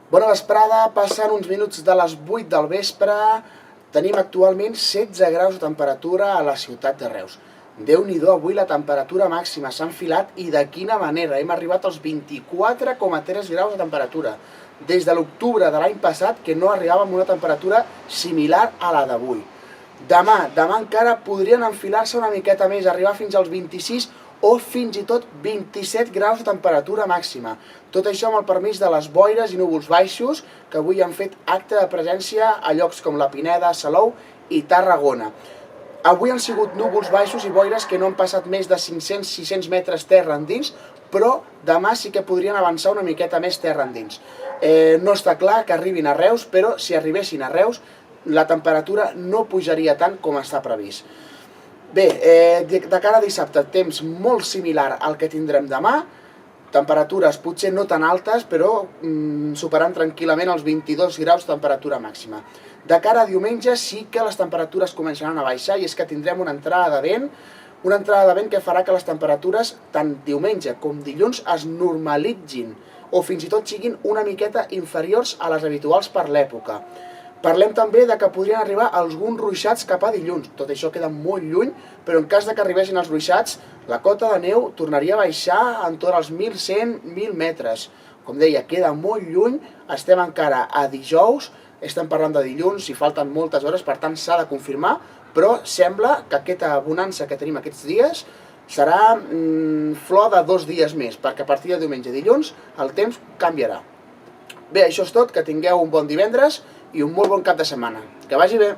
Bona vesprada, passen uns minuts de les 8 del vespre, tenim actualment 16 graus de temperatura a la ciutat de Reus. Déu-n'hi-do, avui la temperatura màxima s'ha enfilat i de quina manera, hem arribat als 24,3 graus de temperatura. Des de l'octubre de l'any passat que no arribàvem a una temperatura similar a la d'avui. Demà encara podrien enfilar-se una miqueta més, arribar fins als 26 o fins i tot 27 graus de temperatura màxima. Tot això amb el permís de les boires i núvols baixos que avui han fet acte de presència a llocs com la Pineda, Salou i Tarragona. Avui han sigut núvols baixos i boires que no han passat més de 500-600 metres terra endins, però demà sí que podrien avançar una miqueta més terra endins. No està clar que arribin a Reus, però si arribessin a Reus la temperatura no pujaria tant com està previst. Bé, de cara a dissabte, temps molt similar al que tindrem demà, temperatures potser no tan altes, però superant tranquil·lament els 22 graus de temperatura màxima. De cara a diumenge sí que les temperatures començaran a baixar i és que tindrem una entrada de vent que farà que les temperatures tant diumenge com dilluns es normalitzin o fins i tot siguin una miqueta inferiors a les habituals per l'època. Parlem també de que podrien arribar alguns ruixats cap a dilluns. Tot això queda molt lluny, però en cas de que arribessin els ruixats, la cota de neu tornaria a baixar entorn als 1.100-1.000 metres. Com deia, queda molt lluny, estem encara a dijous, estem parlant de dilluns, i falten moltes hores, per tant s'ha de confirmar, però sembla que aquesta bonança que tenim aquests dies serà flor de 2 dies més, perquè a partir de diumenge i dilluns el temps canviarà. Bé, això és tot, que tingueu un bon divendres i un molt bon cap de setmana. Que vagi bé!